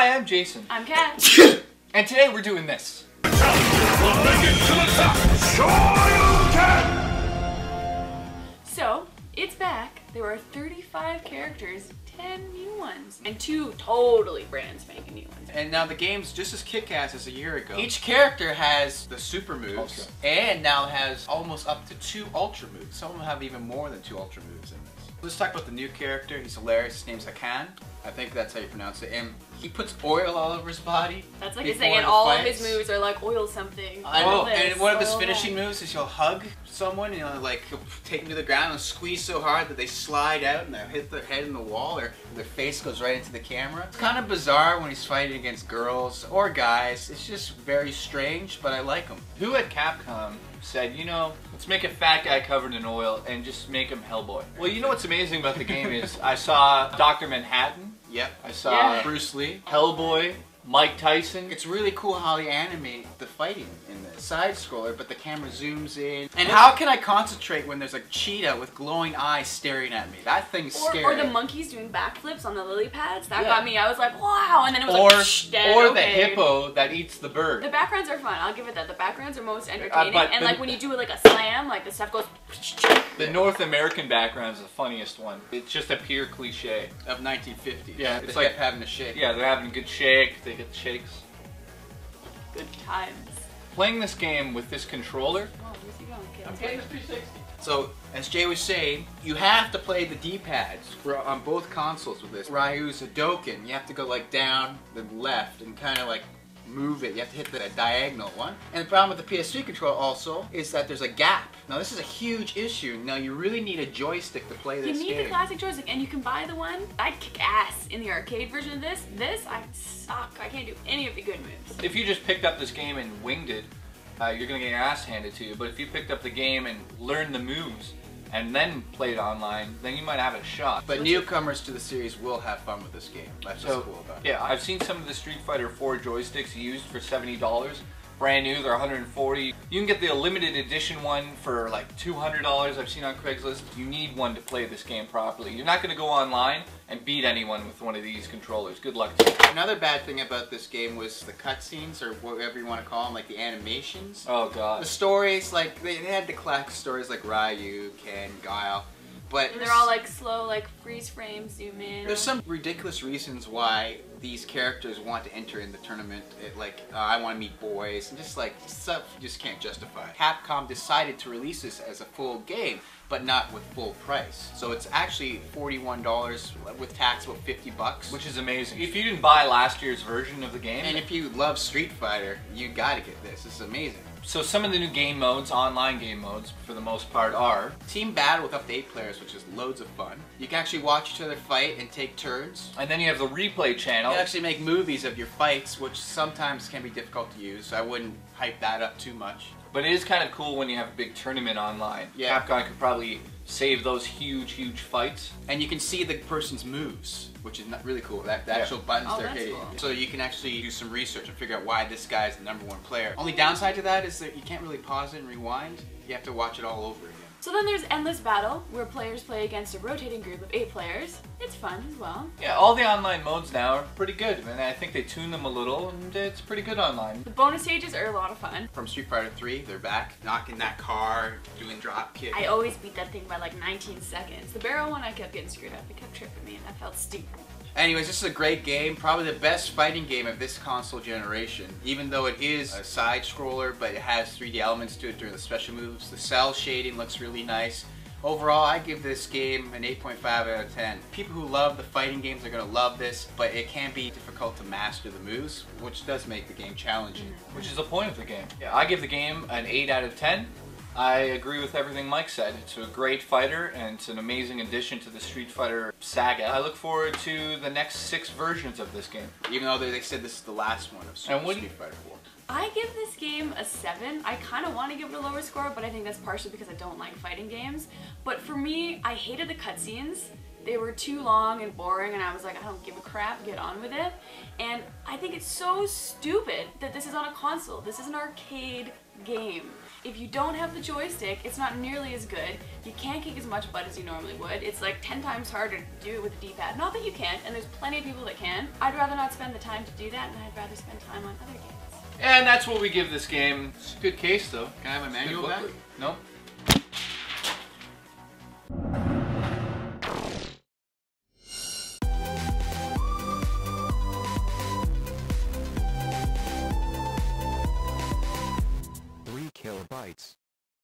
Hi, I'm Jason. I'm Kat. And today we're doing this. So, it's back. There are 35 characters, 10 new ones, and 2 totally brand spanking new ones. And now the game's just as kick-ass as a year ago. Each character has the super moves, and now has almost up to 2 ultra moves. Some of them have even more than 2 ultra moves in this. Let's talk about the new character. He's hilarious. His name's Hakan. I think that's how you pronounce it. And he puts oil all over his body. That's like he's saying all of his moves are like oil something. I know. And one of his finishing moves is he'll hug someone, you know, like he'll take them to the ground and squeeze so hard that they slide out and they'll hit their head in the wall, or their face goes right into the camera. It's kind of bizarre when he's fighting against girls or guys. It's just very strange, but I like him. Who at Capcom said, you know, let's make a fat guy covered in oil and just make him Hellboy? Well, you know what's amazing about the game is I saw Dr. Manhattan. Yep. I saw Bruce Lee. Hellboy. Mike Tyson. It's really cool how they animate the fighting in the side scroller, but the camera zooms in. And how can I concentrate when there's a cheetah with glowing eyes staring at me? That thing's scary. Or the monkeys doing backflips on the lily pads. That got me. I was like, wow. And then it was like, shh, dead. Or the hippo that eats the bird. The backgrounds are fun. I'll give it that. The backgrounds are most entertaining. And like when you do it like a slam, like the stuff goes. The North American background is the funniest one. It's just a pure cliche. Of 1950s. Yeah, it's like having a shake. Yeah, they're having a good shake. They get the shakes. Good times. Playing this game with this controller. Oh, where's he going, kid? I'm playing this 360. So, as Jay was saying, you have to play the D-pads on both consoles with this. Ryu's Hadouken, you have to go like down, then left, and kind of like move it. You have to hit the diagonal one. And the problem with the PS3 controller also is that there's a gap. Now this is a huge issue. Now you really need a joystick to play this game. You need the classic joystick, and you can buy the one. I kick ass in the arcade version of this. This, I suck. I can't do any of the good moves. If you just picked up this game and winged it, you're gonna get your ass handed to you. But if you picked up the game and learned the moves, and then played online, then you might have a shot. But newcomers to the series will have fun with this game. That's what's cool about it. Yeah, I've seen some of the Street Fighter 4 joysticks used for $70. Brand new, they're $140. You can get the limited edition one for like $200 I've seen on Craigslist. You need one to play this game properly. You're not gonna go online and beat anyone with one of these controllers. Good luck to you. Another bad thing about this game was the cutscenes, or whatever you want to call them, like the animations. Oh god. The stories, like, they had the classic stories like Ryu, Ken, Guile. But they're all like slow, like freeze frame, zoom in. There's some ridiculous reasons why these characters want to enter in the tournament. I want to meet boys, and just like stuff you just can't justify. Capcom decided to release this as a full game, but not with full price. So it's actually $41 with tax, about 50 bucks. Which is amazing. If you didn't buy last year's version of the game. And if you love Street Fighter, you gotta get this. This is amazing. So some of the new game modes, online game modes, for the most part, are Team Battle with up to 8 players, which is loads of fun. You can actually watch each other fight and take turns. And then you have the replay channel. You can actually make movies of your fights, which sometimes can be difficult to use, so I wouldn't hype that up too much. But it is kind of cool when you have a big tournament online. Yeah. Capcom could probably save those huge, huge fights. And you can see the person's moves, which is not really cool. The actual buttons they're hitting. Cool. So you can actually do some research and figure out why this guy's the #1 player. Only downside to that is that you can't really pause it and rewind. You have to watch it all over again. So then there's Endless Battle, where players play against a rotating group of 8 players. It's fun as well. Yeah, all the online modes now are pretty good, and I think they tune them a little, and it's pretty good online. The bonus stages are a lot of fun. From Street Fighter 3, they're back, knocking that car, doing drop kick. I always beat that thing by like 19 seconds. The barrel one, I kept getting screwed up. It kept tripping me, and that felt stupid. Anyways, this is a great game, probably the best fighting game of this console generation. Even though it is a side scroller, but it has 3D elements to it during the special moves. The cell shading looks really nice. Overall, I give this game an 8.5 out of 10. People who love the fighting games are going to love this, but it can be difficult to master the moves, which does make the game challenging. Which is the point of the game. Yeah, I give the game an 8 out of 10. I agree with everything Mike said. It's a great fighter, and it's an amazing addition to the Street Fighter saga. I look forward to the next 6 versions of this game. Even though they said this is the last one of Street Fighter 4. I give this game a 7. I kind of want to give it a lower score, but I think that's partially because I don't like fighting games. But for me, I hated the cutscenes. They were too long and boring, and I was like, I don't give a crap, get on with it. And I think it's so stupid that this is on a console. This is an arcade game. If you don't have the joystick, it's not nearly as good. You can't kick as much butt as you normally would. It's like 10 times harder to do it with the D-pad. Not that you can't, and there's plenty of people that can. I'd rather not spend the time to do that, and I'd rather spend time on other games. And that's what we give this game. It's a good case, though. Can I have my manual back? Nope.